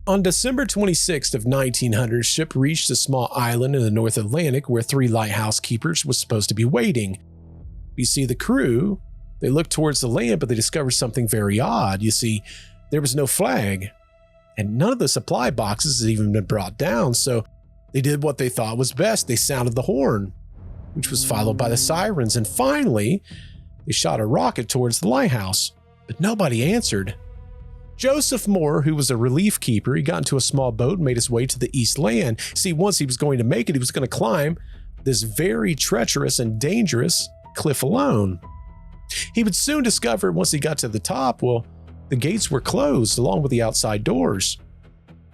On December 26th of 1900, ship reached a small island in the North Atlantic where 3 lighthouse keepers was supposed to be waiting. You see, the crew, they looked towards the land, but they discovered something very odd. You see, there was no flag, and none of the supply boxes had even been brought down, so they did what they thought was best. They sounded the horn, which was followed by the sirens, and finally, they shot a rocket towards the lighthouse, but nobody answered. Joseph Moore, who was a relief keeper, he got into a small boat and made his way to the east land. See, once he was going to make it, he was going to climb this very treacherous and dangerous cliff alone. He would soon discover once he got to the top, well, the gates were closed along with the outside doors.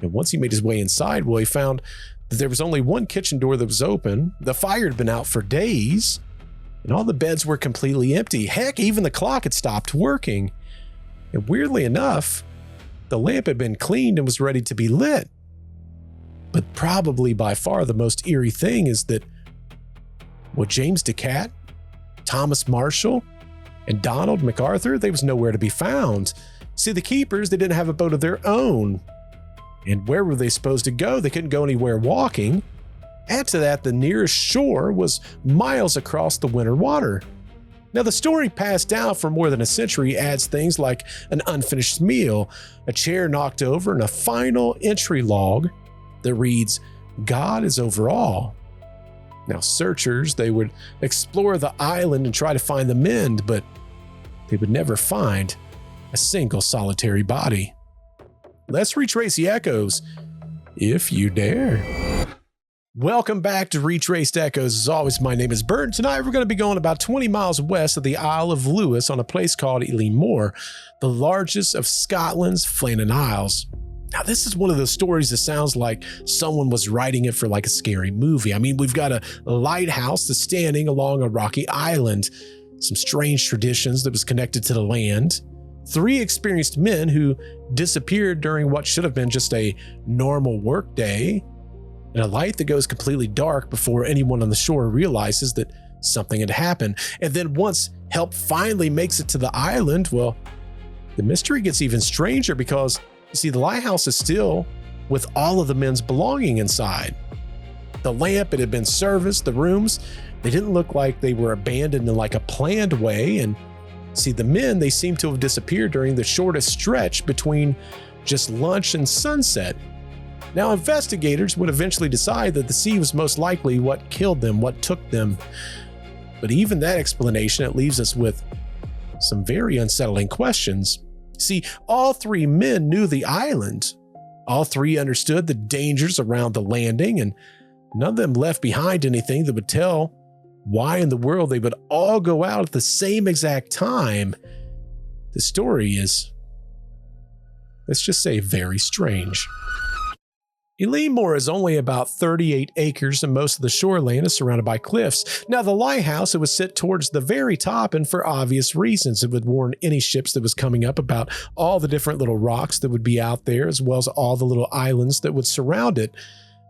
And once he made his way inside, well, he found that there was only one kitchen door that was open. The fire had been out for days, and all the beds were completely empty. Heck, even the clock had stopped working. And weirdly enough, the lamp had been cleaned and was ready to be lit. But probably by far the most eerie thing is that James Ducat, Thomas Marshall, and Donald MacArthur, they was nowhere to be found. See, the keepers, they didn't have a boat of their own. And where were they supposed to go? They couldn't go anywhere walking. Add to that, the nearest shore was miles across the winter water. Now, the story passed down for more than a century adds things like an unfinished meal, a chair knocked over, and a final entry log that reads, "God is over all." Now, searchers, they would explore the island and try to find the men, but they would never find a single solitary body. Let's retrace the echoes, if you dare. Welcome back to Retraced Echoes. As always, my name is Bert. Tonight we're going to be going about 20 miles west of the Isle of Lewis on a place called Eilean Mòr, the largest of Scotland's Flannan Isles. Now, this is one of those stories that sounds like someone was writing it for like a scary movie. I mean, we've got a lighthouse that's standing along a rocky island, some strange traditions that was connected to the land, 3 experienced men who disappeared during what should have been just a normal work day, and a light that goes completely dark before anyone on the shore realizes that something had happened. And then once help finally makes it to the island, well, the mystery gets even stranger because, you see, the lighthouse is still with all of the men's belonging inside. The lamp, it had been serviced, the rooms, they didn't look like they were abandoned in like a planned way. And see, the men, they seem to have disappeared during the shortest stretch between just lunch and sunset. Now, investigators would eventually decide that the sea was most likely what killed them, what took them. But even that explanation, it leaves us with some very unsettling questions. See, all 3 men knew the island. All 3 understood the dangers around the landing, and none of them left behind anything that would tell why in the world they would all go out at the same exact time. The story is, let's just say, very strange. Eilean Mòr is only about 38 acres and most of the shoreline is surrounded by cliffs. Now, the lighthouse, it was set towards the very top, and for obvious reasons. It would warn any ships that was coming up about all the different little rocks that would be out there, as well as all the little islands that would surround it.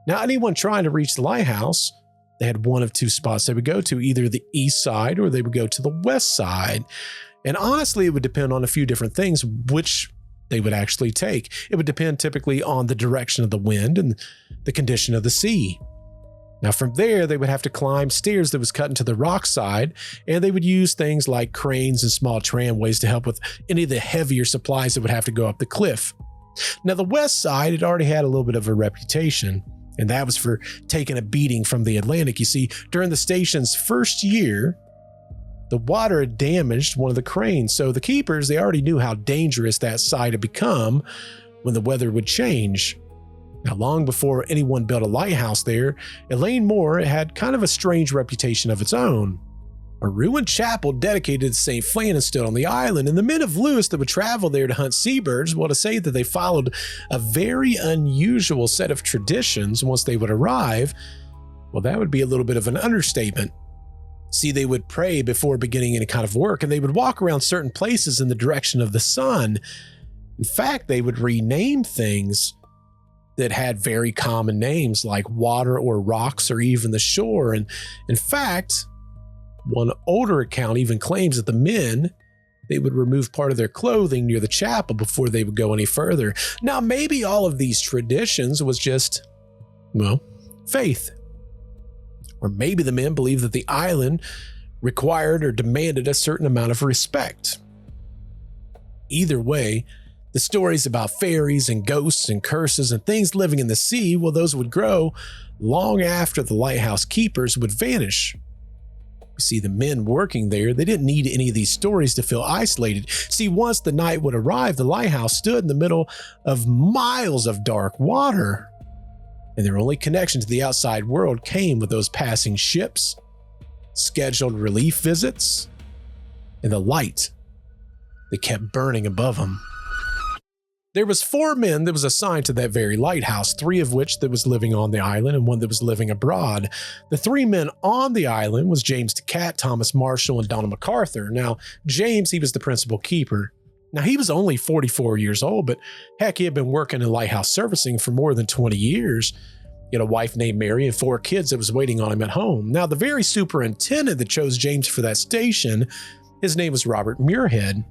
Now, anyone trying to reach the lighthouse, they had one of 2 spots they would go to, either the east side or they would go to the west side. And honestly, it would depend on a few different things, which they would actually take. It would depend typically on the direction of the wind and the condition of the sea. Now, from there, they would have to climb stairs that was cut into the rock side, and they would use things like cranes and small tramways to help with any of the heavier supplies that would have to go up the cliff. Now, the west side, it already had a little bit of a reputation, and that was for taking a beating from the Atlantic. You see, during the station's first year, the water had damaged one of the cranes, so the keepers, they already knew how dangerous that side had become when the weather would change. Now, long before anyone built a lighthouse there, Eilean Mòr had kind of a strange reputation of its own. A ruined chapel dedicated to St. Flannan stood on the island, and the men of Lewis that would travel there to hunt seabirds, well, to say that they followed a very unusual set of traditions once they would arrive, well, that would be a little bit of an understatement. See, they would pray before beginning any kind of work, and they would walk around certain places in the direction of the sun. In fact, they would rename things that had very common names like water or rocks or even the shore. And in fact, one older account even claims that the men, they would remove part of their clothing near the chapel before they would go any further. Now, maybe all of these traditions was just, well, faith. Or maybe the men believed that the island required or demanded a certain amount of respect. Either way, the stories about fairies and ghosts and curses and things living in the sea, well, those would grow long after the lighthouse keepers would vanish. You see, the men working there, they didn't need any of these stories to feel isolated. See, once the night would arrive, the lighthouse stood in the middle of miles of dark water, and their only connection to the outside world came with those passing ships, scheduled relief visits, and the light that kept burning above them. There was 4 men that was assigned to that very lighthouse, 3 of which that was living on the island and 1 that was living abroad. The 3 men on the island was James Ducat, Thomas Marshall, and Donald MacArthur. Now, James, he was the principal keeper. Now, he was only 44 years old, but heck, he had been working in lighthouse servicing for more than 20 years. He had a wife named Mary and 4 kids that was waiting on him at home. Now, the very superintendent that chose James for that station, his name was Robert Muirhead.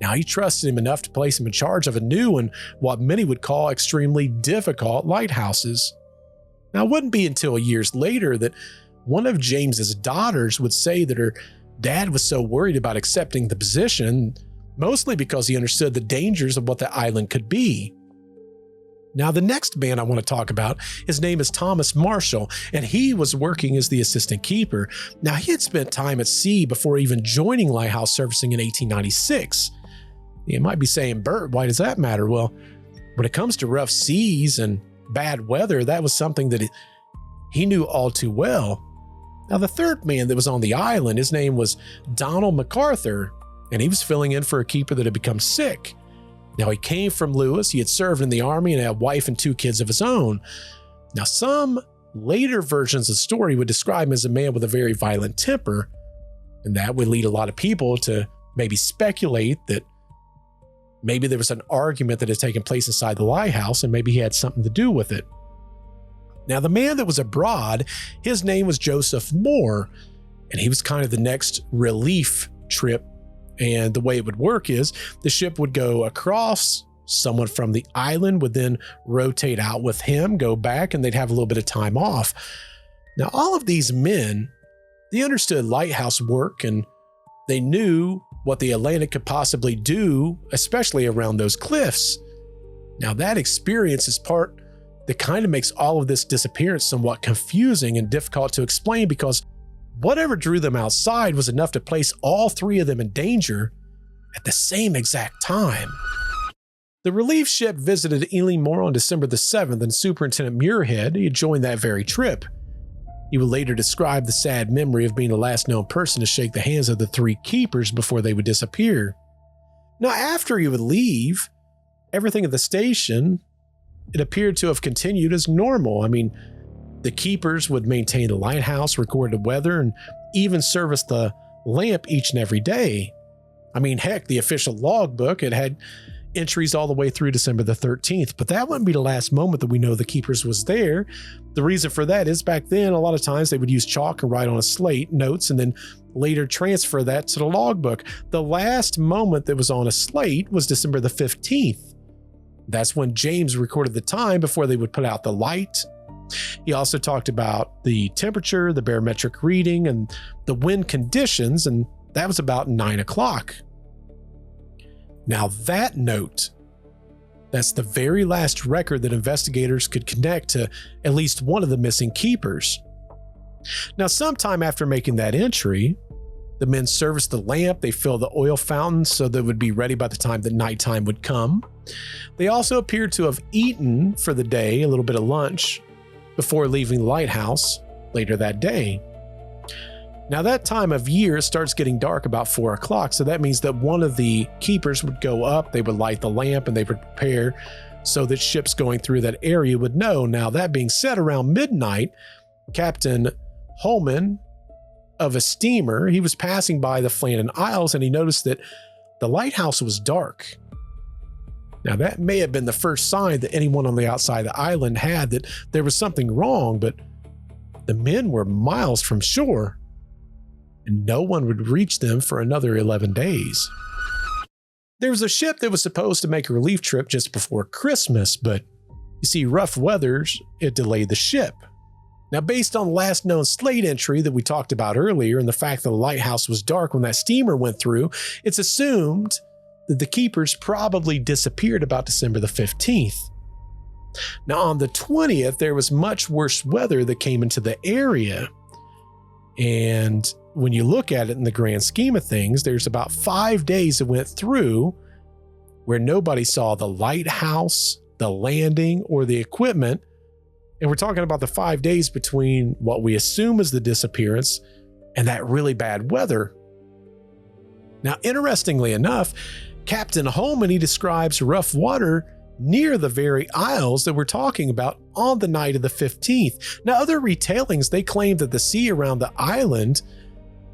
Now, he trusted him enough to place him in charge of a new and what many would call extremely difficult lighthouses. Now, it wouldn't be until years later that one of James's daughters would say that her dad was so worried about accepting the position, mostly because he understood the dangers of what the island could be. Now, the next man I want to talk about, his name is Thomas Marshall, and he was working as the assistant keeper. Now, he had spent time at sea before even joining lighthouse servicing in 1896. You might be saying, Bert, why does that matter? Well, when it comes to rough seas and bad weather, that was something that he knew all too well. Now, the third man that was on the island, his name was Donald MacArthur, and he was filling in for a keeper that had become sick. Now, he came from Lewis, he had served in the army and had a wife and 2 kids of his own. Now, some later versions of the story would describe him as a man with a very violent temper, and that would lead a lot of people to maybe speculate that maybe there was an argument that had taken place inside the lighthouse and maybe he had something to do with it. Now, the man that was abroad, his name was Joseph Moore, and he was kind of the next relief trip. And the way it would work is the ship would go across, someone from the island would then rotate out with him, go back, and they'd have a little bit of time off. Now, all of these men, they understood lighthouse work and they knew what the Atlantic could possibly do, especially around those cliffs. Now, that experience is part that kind of makes all of this disappearance somewhat confusing and difficult to explain, because whatever drew them outside was enough to place all 3 of them in danger at the same exact time. The relief ship visited Eilean Mòr on December the 7th, and Superintendent Muirhead, he had joined that very trip. He would later describe the sad memory of being the last known person to shake the hands of the 3 keepers before they would disappear. Now, after he would leave, everything at the station, it appeared to have continued as normal. I mean, the keepers would maintain the lighthouse, record the weather, and even service the lamp each and every day. I mean, heck, the official logbook, it had entries all the way through December the 13th, but that wouldn't be the last moment that we know the keepers was there. The reason for that is back then, a lot of times they would use chalk and write on a slate notes and then later transfer that to the logbook. The last moment that was on a slate was December the 15th. That's when James recorded the time before they would put out the light. He also talked about the temperature, the barometric reading, and the wind conditions, and that was about 9 o'clock. Now, that note, that's the very last record that investigators could connect to at least one of the missing keepers. Now, sometime after making that entry, the men serviced the lamp, they filled the oil fountain so that it would be ready by the time that nighttime would come. They also appeared to have eaten for the day, a little bit of lunch, before leaving the lighthouse later that day. Now, that time of year starts getting dark about 4 o'clock, so that means that one of the keepers would go up, they would light the lamp, and they would prepare so that ships going through that area would know. Now, that being said, around midnight, Captain Holman of a steamer, he was passing by the Flannan Isles, and he noticed that the lighthouse was dark. Now, that may have been the first sign that anyone on the outside of the island had that there was something wrong, but the men were miles from shore, and no one would reach them for another 11 days. There was a ship that was supposed to make a relief trip just before Christmas, but you see, rough weathers, it delayed the ship. Now, based on the last known slate entry that we talked about earlier and the fact that the lighthouse was dark when that steamer went through, it's assumed that the keepers probably disappeared about December the 15th. Now, on the 20th, there was much worse weather that came into the area. And when you look at it in the grand scheme of things, there's about 5 days that went through where nobody saw the lighthouse, the landing, or the equipment. And we're talking about the 5 days between what we assume is the disappearance and that really bad weather. Now, interestingly enough, Captain Holman, he describes rough water near the very isles that we're talking about on the night of the 15th. Now, other retellings, they claim that the sea around the island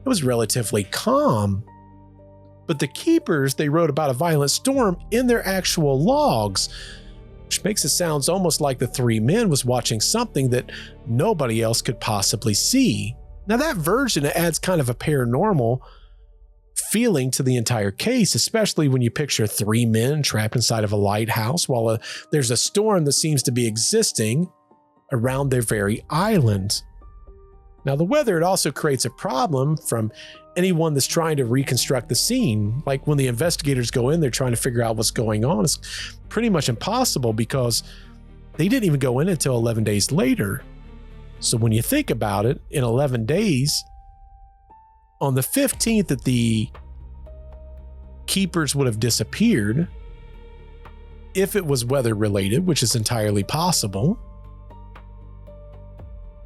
was relatively calm. But the keepers, they wrote about a violent storm in their actual logs, which makes it sound almost like the three men was watching something that nobody else could possibly see. Now, that version adds kind of a paranormal feeling to the entire case, especially when you picture three men trapped inside of a lighthouse while there's a storm that seems to be existing around their very island. Now, the weather, it also creates a problem from anyone that's trying to reconstruct the scene. Like when the investigators go in, they're trying to figure out what's going on. It's pretty much impossible because they didn't even go in until 11 days later. So when you think about it, in 11 days, on the 15th that the keepers would have disappeared, if it was weather related, which is entirely possible,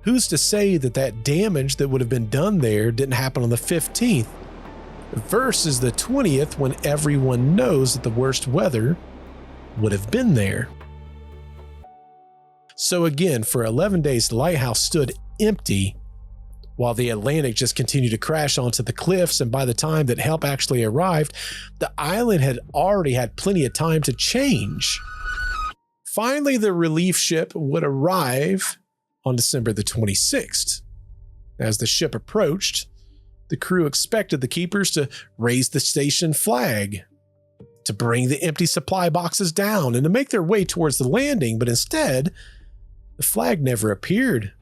who's to say that that damage that would have been done there didn't happen on the 15th versus the 20th when everyone knows that the worst weather would have been there? So again, for 11 days, the lighthouse stood empty while the Atlantic just continued to crash onto the cliffs. And by the time that help actually arrived, the island had already had plenty of time to change. Finally, the relief ship would arrive on December the 26th. As the ship approached, the crew expected the keepers to raise the station flag, to bring the empty supply boxes down, and to make their way towards the landing, but instead, the flag never appeared.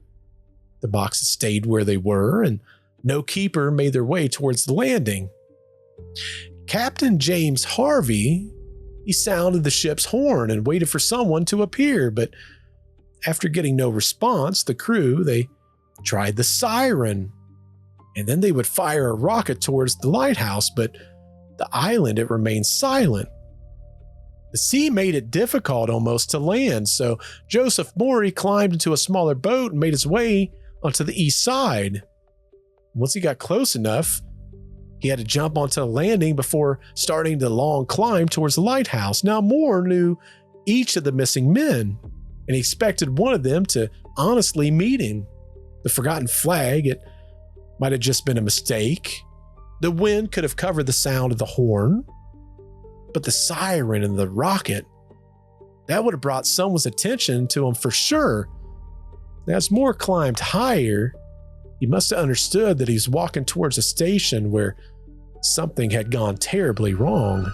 The boxes stayed where they were, and no keeper made their way towards the landing. Captain James Harvey, he sounded the ship's horn and waited for someone to appear, but after getting no response, the crew, they tried the siren, and then they would fire a rocket towards the lighthouse, but the island, it remained silent. The sea made it difficult almost to land, so Joseph Maury climbed into a smaller boat and made his way onto the east side. Once he got close enough, he had to jump onto the landing before starting the long climb towards the lighthouse. Now, Maury knew each of the missing men, and he expected one of them to honestly meet him. The forgotten flag, it might have just been a mistake. The wind could have covered the sound of the horn, but the siren and the rocket, that would have brought someone's attention to him for sure. As Moore climbed higher, he must have understood that he was walking towards a station where something had gone terribly wrong.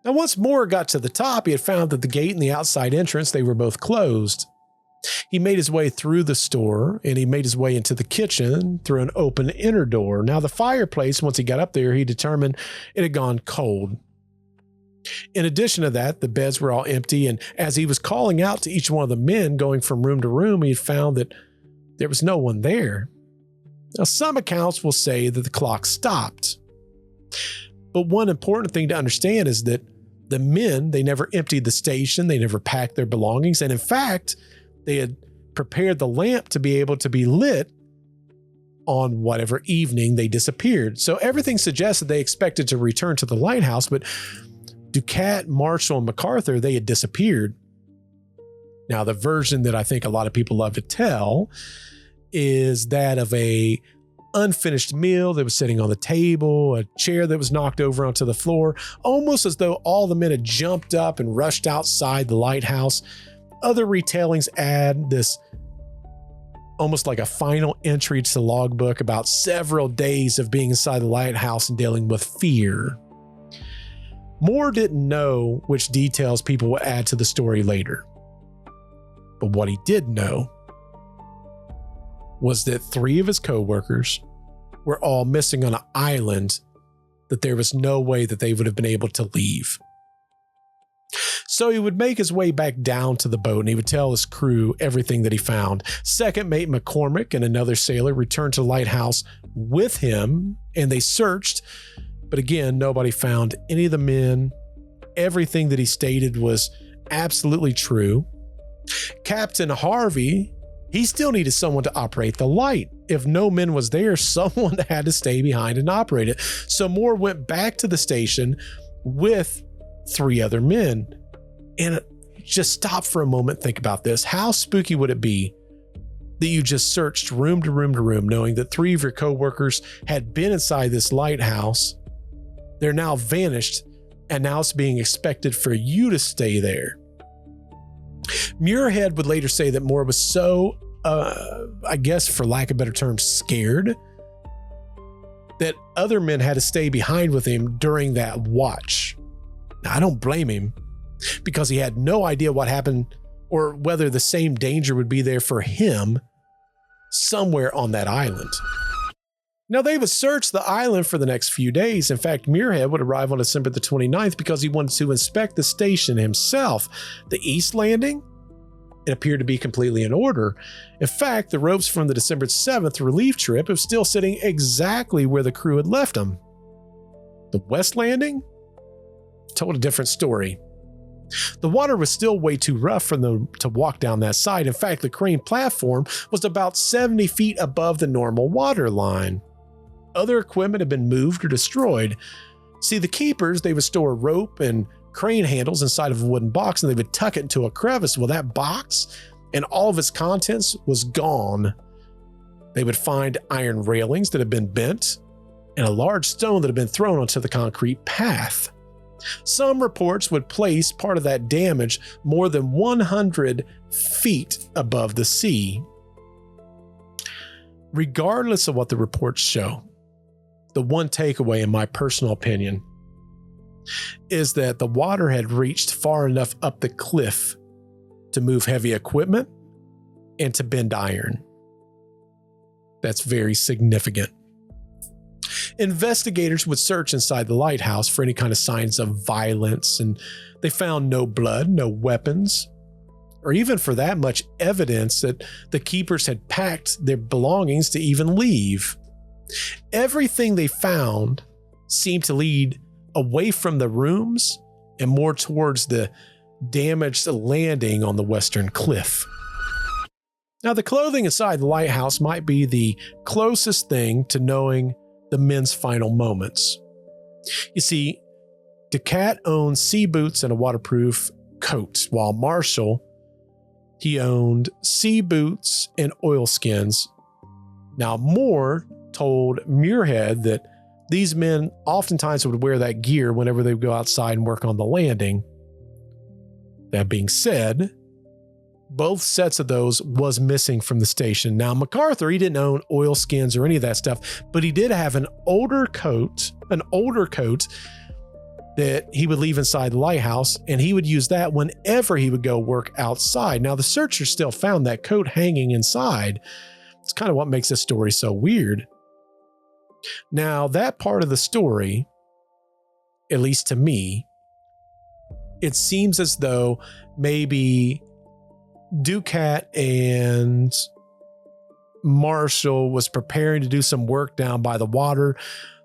Now, once Moore got to the top, he had found that the gate and the outside entrance, they were both closed. He made his way through the store, and he made his way into the kitchen through an open inner door. Now, the fireplace, once he got up there, he determined it had gone cold. In addition to that, the beds were all empty, and as he was calling out to each one of the men going from room to room, he had found that there was no one there. Now, some accounts will say that the clock stopped. But one important thing to understand is that the men, they never emptied the station, they never packed their belongings, and in fact, they had prepared the lamp to be able to be lit on whatever evening they disappeared. So everything suggests that they expected to return to the lighthouse, but Ducat, Marshall, and MacArthur, they had disappeared. Now, the version that I think a lot of people love to tell is that of a unfinished meal that was sitting on the table, a chair that was knocked over onto the floor, almost as though all the men had jumped up and rushed outside the lighthouse. Other retellings add this almost like a final entry to the logbook about several days of being inside the lighthouse and dealing with fear. Mòr didn't know which details people would add to the story later. But what he did know was that 3 of his co-workers were all missing on an island that there was no way that they would have been able to leave. So he would make his way back down to the boat and he would tell his crew everything that he found. Second mate McCormick and another sailor returned to the lighthouse with him and they searched, but again, nobody found any of the men. Everything that he stated was absolutely true. Captain Harvey, he still needed someone to operate the light. If no men was there, someone had to stay behind and operate it. So Mòr went back to the station with 3 other men. And just stop for a moment, think about this. How spooky would it be that you just searched room to room to room, knowing that 3 of your co-workers had been inside this lighthouse? They're now vanished, and now it's being expected for you to stay there. Muirhead would later say that Mòr was so, I guess for lack of a better term, scared, that other men had to stay behind with him during that watch. Now, I don't blame him, because he had no idea what happened or whether the same danger would be there for him somewhere on that island. Now, they would search the island for the next few days. In fact, Muirhead would arrive on December the 29th because he wanted to inspect the station himself. The east landing, it appeared to be completely in order. In fact, the ropes from the December 7th relief trip are still sitting exactly where the crew had left them. The west landing told a different story. The water was still way too rough for them to walk down that side. In fact, the crane platform was about 70 feet above the normal water line. Other equipment had been moved or destroyed. See, the keepers, they would store rope and crane handles inside of a wooden box and they would tuck it into a crevice. Well, that box and all of its contents was gone. They would find iron railings that had been bent and a large stone that had been thrown onto the concrete path. Some reports would place part of that damage more than 100 feet above the sea. Regardless of what the reports show, the one takeaway, in my personal opinion, is that the water had reached far enough up the cliff to move heavy equipment and to bend iron. That's very significant. Investigators would search inside the lighthouse for any kind of signs of violence, and they found no blood, no weapons, or even for that much evidence that the keepers had packed their belongings to even leave. Everything they found seemed to lead away from the rooms and more towards the damaged landing on the western cliff. Now, the clothing inside the lighthouse might be the closest thing to knowing the men's final moments. You see, Ducat owned sea boots and a waterproof coat, while Marshall, he owned sea boots and oilskins. Now, Mòr told Muirhead that these men oftentimes would wear that gear whenever they would go outside and work on the landing. That being said, both sets of those was missing from the station. Now, MacArthur, he didn't own oilskins or any of that stuff, but he did have an older coat that he would leave inside the lighthouse, and he would use that whenever he would go work outside. Now, the searchers still found that coat hanging inside. It's kind of what makes this story so weird. Now, that part of the story, at least to me, it seems as though maybe Ducat and Marshall was preparing to do some work down by the water.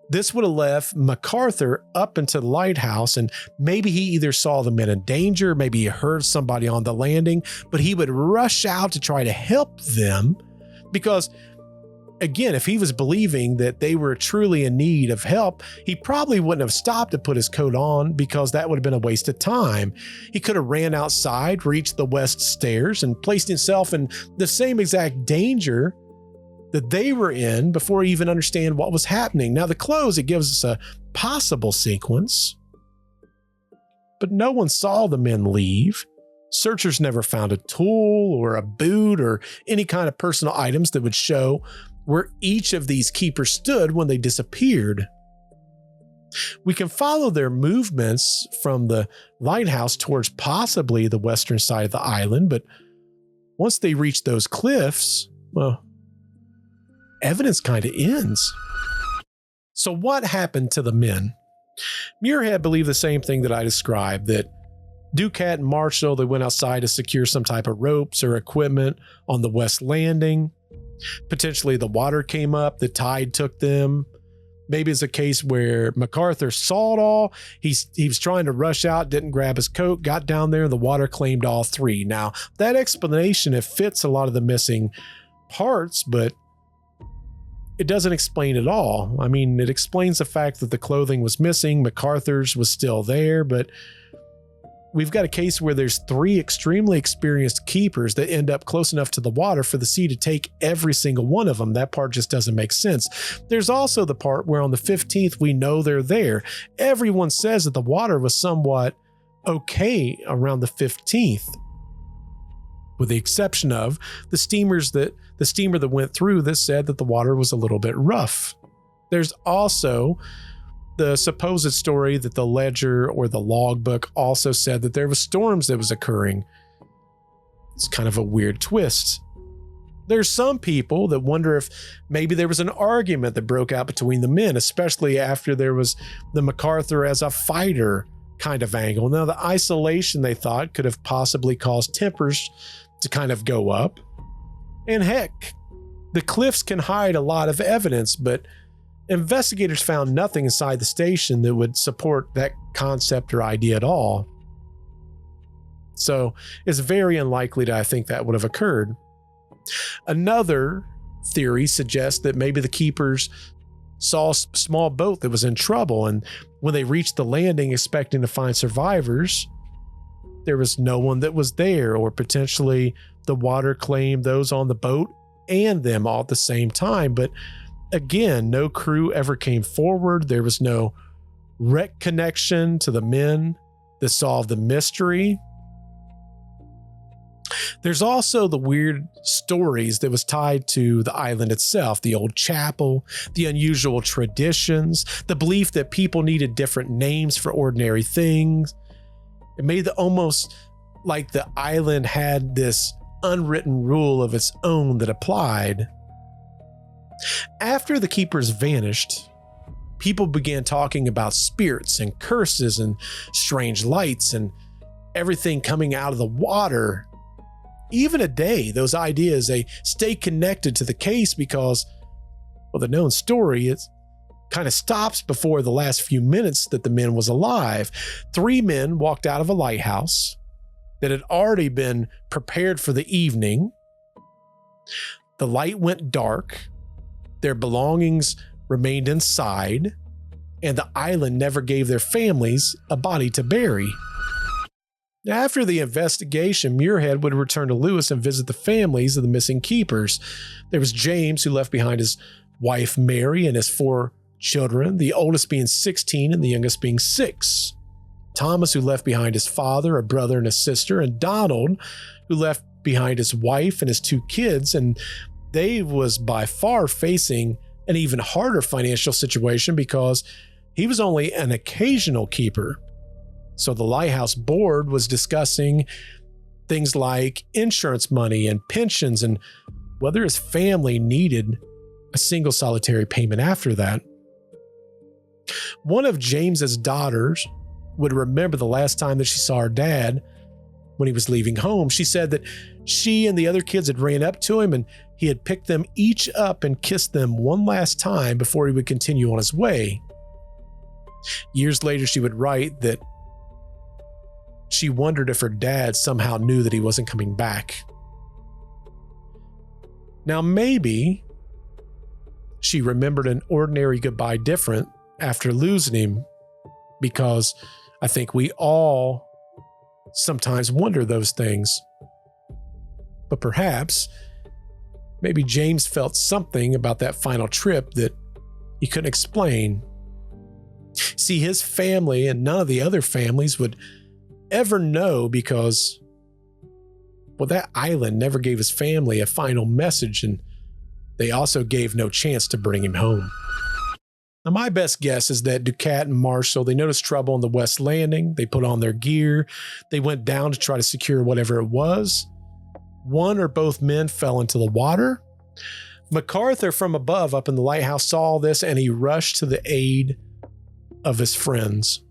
This would have left MacArthur up into the lighthouse, and maybe he either saw the men in danger, maybe he heard somebody on the landing, but he would rush out to try to help them because, again, if he was believing that they were truly in need of help, he probably wouldn't have stopped to put his coat on because that would have been a waste of time. He could have ran outside, reached the west stairs, and placed himself in the same exact danger that they were in before he even understand what was happening. Now, the clothes, it gives us a possible sequence, but no one saw the men leave. Searchers never found a tool or a boot or any kind of personal items that would show where each of these keepers stood when they disappeared. We can follow their movements from the lighthouse towards possibly the western side of the island, but once they reach those cliffs, well, evidence kind of ends. So what happened to the men? Muirhead believed the same thing that I described, that Ducat and Marshall, they went outside to secure some type of ropes or equipment on the west landing. Potentially the water came up, the tide took them. Maybe it's a case where MacArthur saw it all. He was trying to rush out, didn't grab his coat, got down there, and the water claimed all three. Now, that explanation, it fits a lot of the missing parts, but it doesn't explain it all. I mean, it explains the fact that the clothing was missing, MacArthur's was still there, but we've got a case where there's three extremely experienced keepers that end up close enough to the water for the sea to take every single one of them. That part just doesn't make sense. There's also the part where on the 15th, we know they're there. Everyone says that the water was somewhat okay around the 15th, with the exception of the steamer that went through that said that the water was a little bit rough. There's also the supposed story that the ledger or the logbook also said that there was storms that was occurring. It's kind of a weird twist. There's some people that wonder if maybe there was an argument that broke out between the men, especially after there was the MacArthur as a fighter kind of angle. Now, the isolation, they thought, could have possibly caused tempers to kind of go up. And heck, the cliffs can hide a lot of evidence, but investigators found nothing inside the station that would support that concept or idea at all. So it's very unlikely that I think that would have occurred. Another theory suggests that maybe the keepers saw a small boat that was in trouble, and when they reached the landing expecting to find survivors, there was no one that was there, or potentially the water claimed those on the boat and them all at the same time. But again, no crew ever came forward. There was no wreck connection to the men that solved the mystery. There's also the weird stories that was tied to the island itself, the old chapel, the unusual traditions, the belief that people needed different names for ordinary things. It made it almost like the island had this unwritten rule of its own that applied. After the keepers vanished, people began talking about spirits and curses and strange lights and everything coming out of the water. Even today, those ideas, they stay connected to the case because, well, the known story, it kind of stops before the last few minutes that the men was alive. 3 men walked out of a lighthouse that had already been prepared for the evening. The light went dark. Their belongings remained inside, and the island never gave their families a body to bury. After the investigation, Muirhead would return to Lewis and visit the families of the missing keepers. There was James, who left behind his wife Mary and his 4 children, the oldest being 16 and the youngest being 6. Thomas, who left behind his father, a brother, and a sister, and Donald, who left behind his wife and his 2 kids, and Dave was by far facing an even harder financial situation because he was only an occasional keeper. So the lighthouse board was discussing things like insurance money and pensions and whether his family needed a single solitary payment after that. One of James's daughters would remember the last time that she saw her dad when he was leaving home. She said that she and the other kids had ran up to him and he had picked them each up and kissed them one last time before he would continue on his way. Years later, she would write that she wondered if her dad somehow knew that he wasn't coming back. Now, maybe she remembered an ordinary goodbye different after losing him, because I think we all sometimes wonder those things. But perhaps, maybe James felt something about that final trip that he couldn't explain. See, his family and none of the other families would ever know because, well, that island never gave his family a final message, and they also gave no chance to bring him home. Now, my best guess is that Ducat and Marshall, they noticed trouble on the West Landing. They put on their gear. They went down to try to secure whatever it was. One or both men fell into the water. MacArthur from above up in the lighthouse saw all this, and he rushed to the aid of his friends.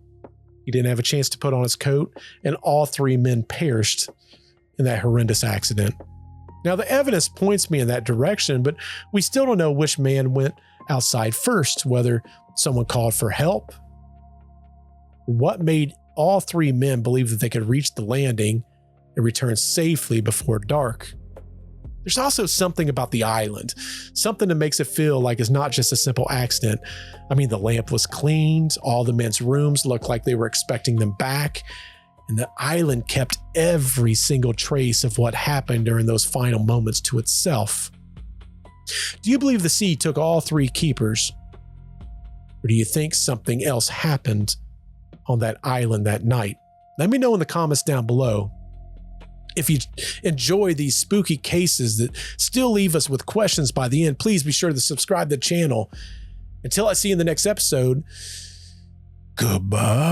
He didn't have a chance to put on his coat, and all three men perished in that horrendous accident. Now, the evidence points me in that direction, but we still don't know which man went outside first, whether someone called for help. What made all three men believe that they could reach the landing and return safely before dark? There's also something about the island, something that makes it feel like it's not just a simple accident. I mean, the lamp was cleaned, all the men's rooms looked like they were expecting them back, and the island kept every single trace of what happened during those final moments to itself. Do you believe the sea took all three keepers? Or do you think something else happened on that island that night? Let me know in the comments down below. If you enjoy these spooky cases that still leave us with questions by the end, please be sure to subscribe to the channel. Until I see you in the next episode, goodbye.